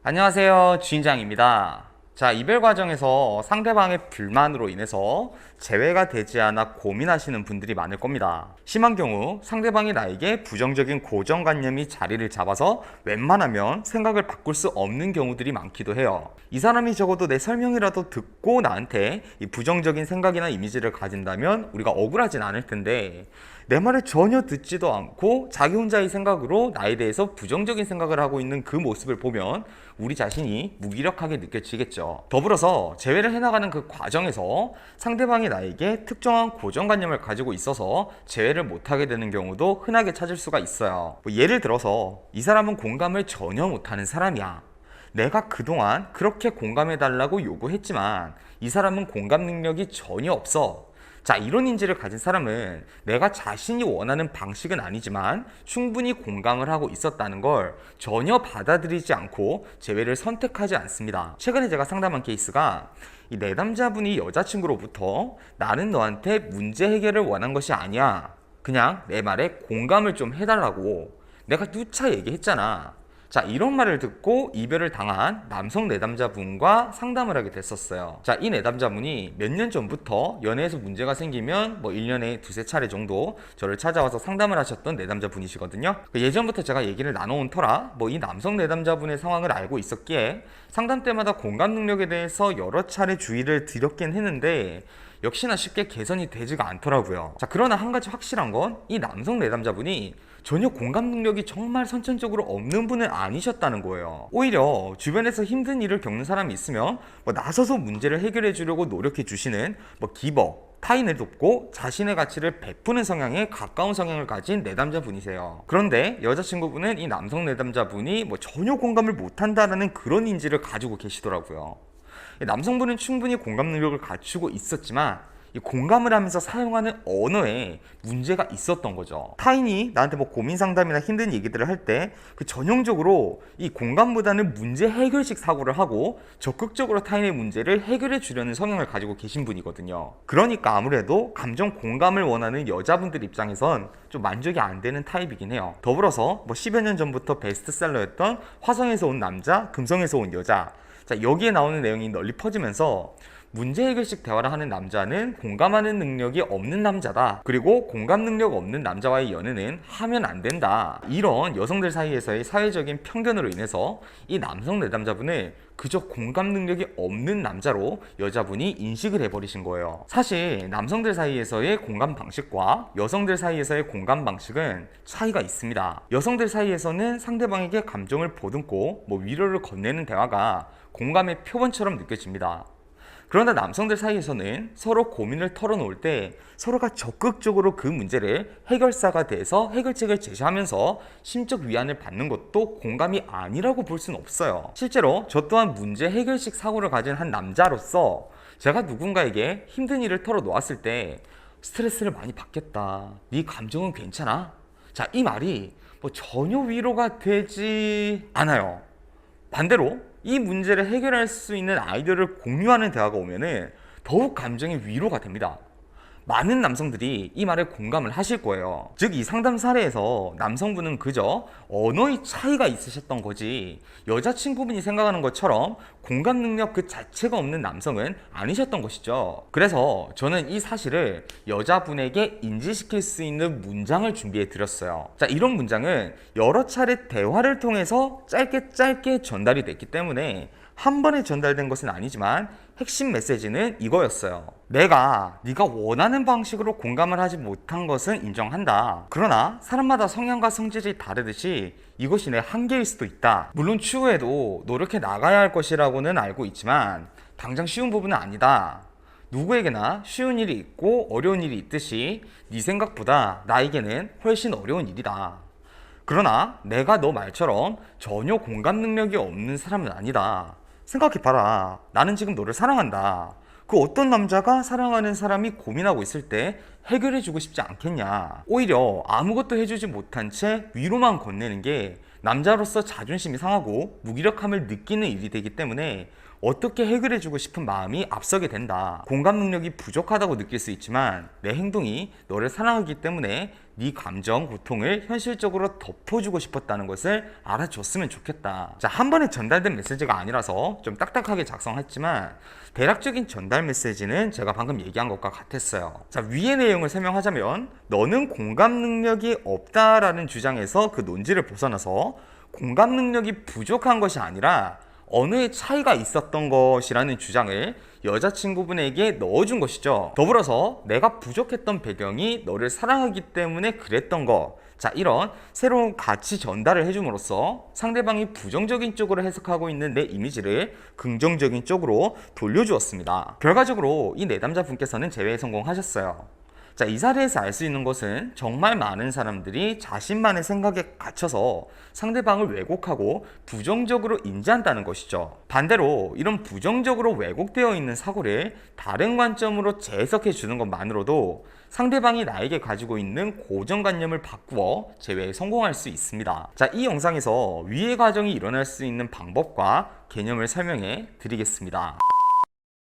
안녕하세요, 주인장입니다. 자, 이별 과정에서 상대방의 불만으로 인해서 재회가 되지 않아 고민하시는 분들이 많을 겁니다. 심한 경우 상대방이 나에게 부정적인 고정관념이 자리를 잡아서 웬만하면 생각을 바꿀 수 없는 경우들이 많기도 해요. 이 사람이 적어도 내 설명이라도 듣고 나한테 이 부정적인 생각이나 이미지를 가진다면 우리가 억울하진 않을 텐데, 내 말을 전혀 듣지도 않고 자기 혼자의 생각으로 나에 대해서 부정적인 생각을 하고 있는 그 모습을 보면 우리 자신이 무기력하게 느껴지겠죠. 더불어서 재회를 해나가는 그 과정에서 상대방이 나에게 특정한 고정관념을 가지고 있어서 재회를 못하게 되는 경우도 흔하게 찾을 수가 있어요. 예를 들어서 이 사람은 공감을 전혀 못하는 사람이야. 내가 그동안 그렇게 공감해달라고 요구했지만 이 사람은 공감 능력이 전혀 없어. 자, 이런 인지를 가진 사람은 내가 자신이 원하는 방식은 아니지만 충분히 공감을 하고 있었다는 걸 전혀 받아들이지 않고 재회를 선택하지 않습니다. 최근에 제가 상담한 케이스가 이 내담자분이 여자친구로부터 나는 너한테 문제 해결을 원한 것이 아니야. 그냥 내 말에 공감을 좀 해달라고 내가 누차 얘기했잖아. 자, 이런 말을 듣고 이별을 당한 남성 내담자분과 상담을 하게 됐었어요. 자, 이 내담자분이 몇 년 전부터 연애에서 문제가 생기면 1년에 두세 차례 정도 저를 찾아와서 상담을 하셨던 내담자분이시거든요. 예전부터 제가 얘기를 나눠온 터라 이 남성 내담자분의 상황을 알고 있었기에 상담 때마다 공감 능력에 대해서 여러 차례 주의를 드렸긴 했는데 역시나 쉽게 개선이 되지가 않더라고요. 자, 그러나 한 가지 확실한 건 이 남성 내담자분이 전혀 공감 능력이 정말 선천적으로 없는 분은 아니셨다는 거예요. 오히려 주변에서 힘든 일을 겪는 사람이 있으면 나서서 문제를 해결해 주려고 노력해 주시는 기버, 타인을 돕고 자신의 가치를 베푸는 성향에 가까운 성향을 가진 내담자분이세요. 그런데 여자친구분은 이 남성 내담자분이 전혀 공감을 못한다라는 그런 인지를 가지고 계시더라고요. 남성분은 충분히 공감 능력을 갖추고 있었지만 이 공감을 하면서 사용하는 언어에 문제가 있었던 거죠. 타인이 나한테 고민 상담이나 힘든 얘기들을 할 때 그 전형적으로 이 공감보다는 문제 해결식 사고를 하고 적극적으로 타인의 문제를 해결해 주려는 성향을 가지고 계신 분이거든요. 그러니까 아무래도 감정 공감을 원하는 여자분들 입장에선 좀 만족이 안 되는 타입이긴 해요. 더불어서 10여 년 전부터 베스트셀러였던 화성에서 온 남자, 금성에서 온 여자, 자, 여기에 나오는 내용이 널리 퍼지면서 문제 해결식 대화를 하는 남자는 공감하는 능력이 없는 남자다. 그리고 공감 능력 없는 남자와의 연애는 하면 안 된다. 이런 여성들 사이에서의 사회적인 편견으로 인해서 이 남성 내담자분을 그저 공감 능력이 없는 남자로 여자분이 인식을 해버리신 거예요. 사실 남성들 사이에서의 공감 방식과 여성들 사이에서의 공감 방식은 차이가 있습니다. 여성들 사이에서는 상대방에게 감정을 보듬고 위로를 건네는 대화가 공감의 표본처럼 느껴집니다. 그러나 남성들 사이에서는 서로 고민을 털어놓을 때 서로가 적극적으로 그 문제를 해결사가 돼서 해결책을 제시하면서 심적 위안을 받는 것도 공감이 아니라고 볼 수는 없어요. 실제로 저 또한 문제 해결식 사고를 가진 한 남자로서 제가 누군가에게 힘든 일을 털어놓았을 때 스트레스를 많이 받겠다. 네 감정은 괜찮아? 자, 이 말이 전혀 위로가 되지 않아요. 반대로 이 문제를 해결할 수 있는 아이디어를 공유하는 대화가 오면은 더욱 감정의 위로가 됩니다. 많은 남성들이 이 말에 공감을 하실 거예요. 즉, 이 상담 사례에서 남성분은 그저 언어의 차이가 있으셨던 거지 여자친구분이 생각하는 것처럼 공감 능력 그 자체가 없는 남성은 아니셨던 것이죠. 그래서 저는 이 사실을 여자분에게 인지시킬 수 있는 문장을 준비해 드렸어요. 자, 이런 문장은 여러 차례 대화를 통해서 짧게 전달이 됐기 때문에 한 번에 전달된 것은 아니지만 핵심 메시지는 이거였어요. 내가 네가 원하는 방식으로 공감을 하지 못한 것은 인정한다. 그러나 사람마다 성향과 성질이 다르듯이 이것이 내 한계일 수도 있다. 물론 추후에도 노력해 나가야 할 것이라고는 알고 있지만 당장 쉬운 부분은 아니다. 누구에게나 쉬운 일이 있고 어려운 일이 있듯이 네 생각보다 나에게는 훨씬 어려운 일이다. 그러나 내가 너 말처럼 전혀 공감 능력이 없는 사람은 아니다. 생각해봐라. 나는 지금 너를 사랑한다. 그 어떤 남자가 사랑하는 사람이 고민하고 있을 때 해결해주고 싶지 않겠냐. 오히려 아무것도 해주지 못한 채 위로만 건네는 게 남자로서 자존심이 상하고 무기력함을 느끼는 일이 되기 때문에 어떻게 해결해주고 싶은 마음이 앞서게 된다. 공감 능력이 부족하다고 느낄 수 있지만 내 행동이 너를 사랑하기 때문에 네 감정, 고통을 현실적으로 덮어주고 싶었다는 것을 알아줬으면 좋겠다. 자, 한 번에 전달된 메시지가 아니라서 좀 딱딱하게 작성했지만 대략적인 전달 메시지는 제가 방금 얘기한 것과 같았어요. 자, 위의 내용을 설명하자면 너는 공감 능력이 없다라는 주장에서 그 논지를 벗어나서 공감 능력이 부족한 것이 아니라 언어의 차이가 있었던 것이라는 주장을 여자친구분에게 넣어준 것이죠. 더불어서 내가 부족했던 배경이 너를 사랑하기 때문에 그랬던 것. 자, 이런 새로운 가치 전달을 해줌으로써 상대방이 부정적인 쪽으로 해석하고 있는 내 이미지를 긍정적인 쪽으로 돌려주었습니다. 결과적으로 이 내담자분께서는 재회에 성공하셨어요. 자, 이 사례에서 알 수 있는 것은 정말 많은 사람들이 자신만의 생각에 갇혀서 상대방을 왜곡하고 부정적으로 인지한다는 것이죠. 반대로 이런 부정적으로 왜곡되어 있는 사고를 다른 관점으로 재해석해 주는 것만으로도 상대방이 나에게 가지고 있는 고정관념을 바꾸어 재회에 성공할 수 있습니다. 자, 이 영상에서 위의 과정이 일어날 수 있는 방법과 개념을 설명해 드리겠습니다.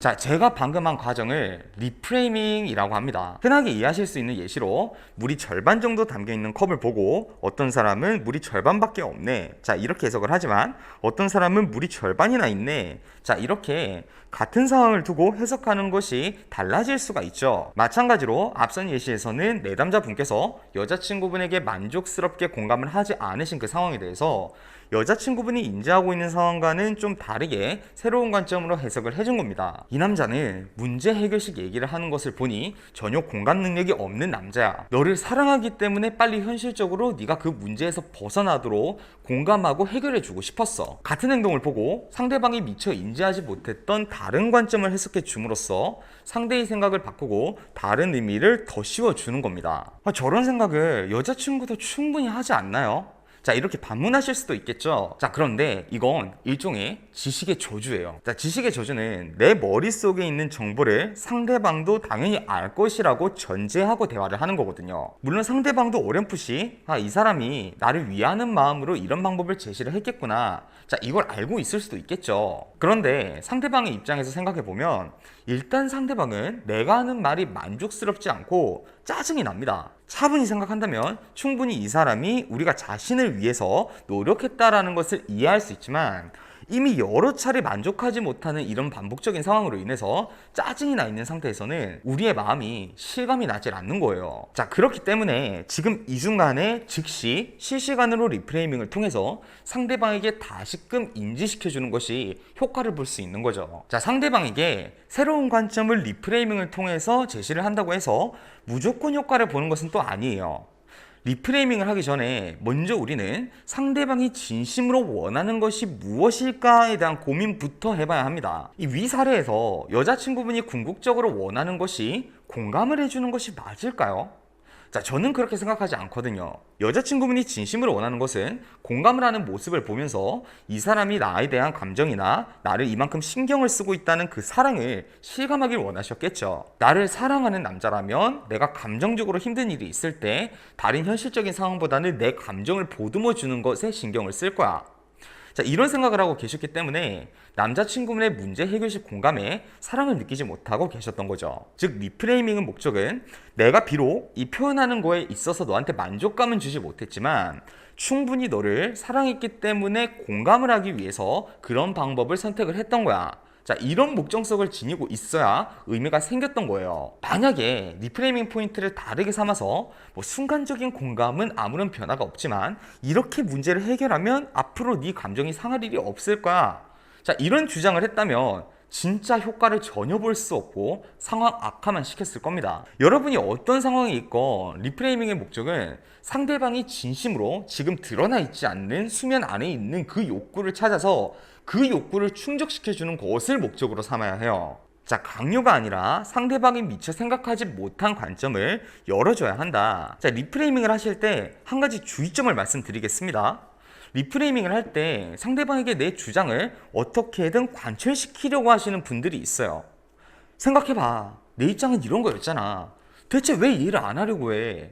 자, 제가 방금 한 과정을 리프레이밍이라고 합니다. 흔하게 이해하실 수 있는 예시로 물이 절반 정도 담겨있는 컵을 보고 어떤 사람은 물이 절반밖에 없네. 자, 이렇게 해석을 하지만 어떤 사람은 물이 절반이나 있네. 자, 이렇게 같은 상황을 두고 해석하는 것이 달라질 수가 있죠. 마찬가지로 앞선 예시에서는 내담자분께서 여자친구분에게 만족스럽게 공감을 하지 않으신 그 상황에 대해서 여자친구분이 인지하고 있는 상황과는 좀 다르게 새로운 관점으로 해석을 해준 겁니다. 이 남자는 문제 해결식 얘기를 하는 것을 보니 전혀 공감 능력이 없는 남자야. 너를 사랑하기 때문에 빨리 현실적으로 네가 그 문제에서 벗어나도록 공감하고 해결해주고 싶었어. 같은 행동을 보고 상대방이 미처 인지하지 못했던 다른 관점을 해석해 줌으로써 상대의 생각을 바꾸고 다른 의미를 더 씌워주는 겁니다. 저런 생각을 여자친구도 충분히 하지 않나요? 자, 이렇게 반문하실 수도 있겠죠. 자, 그런데 이건 일종의 지식의 저주예요. 자, 지식의 저주는 내 머릿속에 있는 정보를 상대방도 당연히 알 것이라고 전제하고 대화를 하는 거거든요. 물론 상대방도 어렴풋이 이 사람이 나를 위하는 마음으로 이런 방법을 제시를 했겠구나. 자, 이걸 알고 있을 수도 있겠죠. 그런데 상대방의 입장에서 생각해보면 일단 상대방은 내가 하는 말이 만족스럽지 않고 짜증이 납니다. 차분히 생각한다면 충분히 이 사람이 우리가 자신을 위해서 노력했다라는 것을 이해할 수 있지만 이미 여러 차례 만족하지 못하는 이런 반복적인 상황으로 인해서 짜증이 나 있는 상태에서는 우리의 마음이 실감이 나질 않는 거예요. 자, 그렇기 때문에 지금 이 순간에 즉시 실시간으로 리프레이밍을 통해서 상대방에게 다시금 인지시켜주는 것이 효과를 볼 수 있는 거죠. 자, 상대방에게 새로운 관점을 리프레이밍을 통해서 제시를 한다고 해서 무조건 효과를 보는 것은 또 아니에요. 리프레이밍을 하기 전에 먼저 우리는 상대방이 진심으로 원하는 것이 무엇일까에 대한 고민부터 해봐야 합니다. 이 위 사례에서 여자친구분이 궁극적으로 원하는 것이 공감을 해주는 것이 맞을까요? 자, 저는 그렇게 생각하지 않거든요. 여자친구분이 진심으로 원하는 것은 공감을 하는 모습을 보면서 이 사람이 나에 대한 감정이나 나를 이만큼 신경을 쓰고 있다는 그 사랑을 실감하길 원하셨겠죠. 나를 사랑하는 남자라면 내가 감정적으로 힘든 일이 있을 때 다른 현실적인 상황보다는 내 감정을 보듬어 주는 것에 신경을 쓸 거야. 자, 이런 생각을 하고 계셨기 때문에 남자친구분의 문제 해결식 공감에 사랑을 느끼지 못하고 계셨던 거죠. 즉, 리프레이밍의 목적은 내가 비록 이 표현하는 거에 있어서 너한테 만족감은 주지 못했지만 충분히 너를 사랑했기 때문에 공감을 하기 위해서 그런 방법을 선택을 했던 거야. 자, 이런 목적성을 지니고 있어야 의미가 생겼던 거예요. 만약에 리프레이밍 포인트를 다르게 삼아서 순간적인 공감은 아무런 변화가 없지만 이렇게 문제를 해결하면 앞으로 네 감정이 상할 일이 없을 거야. 자, 이런 주장을 했다면 진짜 효과를 전혀 볼 수 없고 상황 악화만 시켰을 겁니다. 여러분이 어떤 상황에 있건 리프레이밍의 목적은 상대방이 진심으로 지금 드러나 있지 않는 수면 안에 있는 그 욕구를 찾아서 그 욕구를 충족시켜주는 것을 목적으로 삼아야 해요. 자, 강요가 아니라 상대방이 미처 생각하지 못한 관점을 열어줘야 한다. 자, 리프레이밍을 하실 때 한 가지 주의점을 말씀드리겠습니다. 리프레이밍을 할 때 상대방에게 내 주장을 어떻게든 관철시키려고 하시는 분들이 있어요. 생각해봐. 내 입장은 이런 거였잖아. 대체 왜 이해를 안 하려고 해?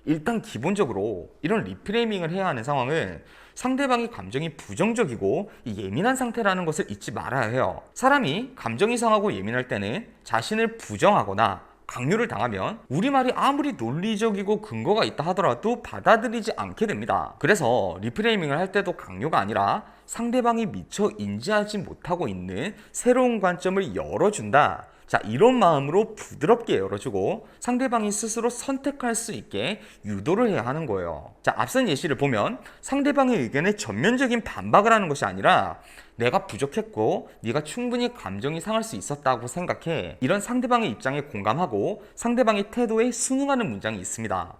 일단 기본적으로 이런 리프레이밍을 해야 하는 상황은 상대방이 감정이 부정적이고 예민한 상태라는 것을 잊지 말아야 해요. 사람이 감정이 상하고 예민할 때는 자신을 부정하거나 강요를 당하면 우리 말이 아무리 논리적이고 근거가 있다 하더라도 받아들이지 않게 됩니다. 그래서 리프레이밍을 할 때도 강요가 아니라 상대방이 미처 인지하지 못하고 있는 새로운 관점을 열어준다. 자, 이런 마음으로 부드럽게 열어주고 상대방이 스스로 선택할 수 있게 유도를 해야 하는 거예요. 자, 앞선 예시를 보면 상대방의 의견에 전면적인 반박을 하는 것이 아니라 내가 부족했고 네가 충분히 감정이 상할 수 있었다고 생각해. 이런 상대방의 입장에 공감하고 상대방의 태도에 순응하는 문장이 있습니다.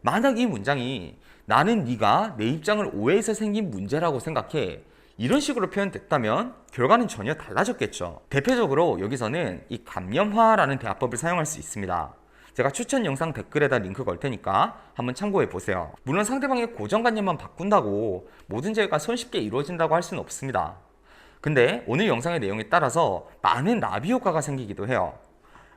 만약 이 문장이 나는 네가 내 입장을 오해해서 생긴 문제라고 생각해, 이런 식으로 표현됐다면 결과는 전혀 달라졌겠죠. 대표적으로 여기서는 이 감염화라는 대화법을 사용할 수 있습니다. 제가 추천 영상 댓글에다 링크 걸 테니까 한번 참고해 보세요. 물론 상대방의 고정관념만 바꾼다고 모든 재회가 손쉽게 이루어진다고 할 수는 없습니다. 근데 오늘 영상의 내용에 따라서 많은 나비 효과가 생기기도 해요.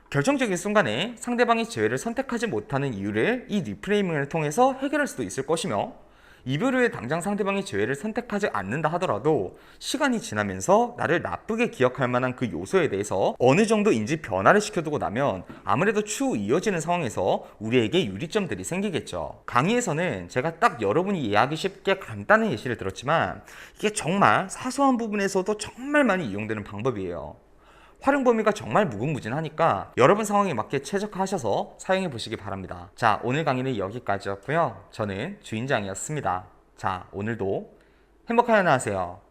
결정적인 순간에 상대방이 재회를 선택하지 못하는 이유를 이 리프레이밍을 통해서 해결할 수도 있을 것이며, 이별 후에 당장 상대방이 재회를 선택하지 않는다 하더라도 시간이 지나면서 나를 나쁘게 기억할 만한 그 요소에 대해서 어느 정도 인지 변화를 시켜두고 나면 아무래도 추후 이어지는 상황에서 우리에게 유리점들이 생기겠죠. 강의에서는 제가 딱 여러분이 이해하기 쉽게 간단한 예시를 들었지만 이게 정말 사소한 부분에서도 정말 많이 이용되는 방법이에요. 활용 범위가 정말 무궁무진하니까 여러분 상황에 맞게 최적화하셔서 사용해 보시기 바랍니다. 자, 오늘 강의는 여기까지였고요. 저는 주인장이었습니다. 자, 오늘도 행복한 하루 하세요.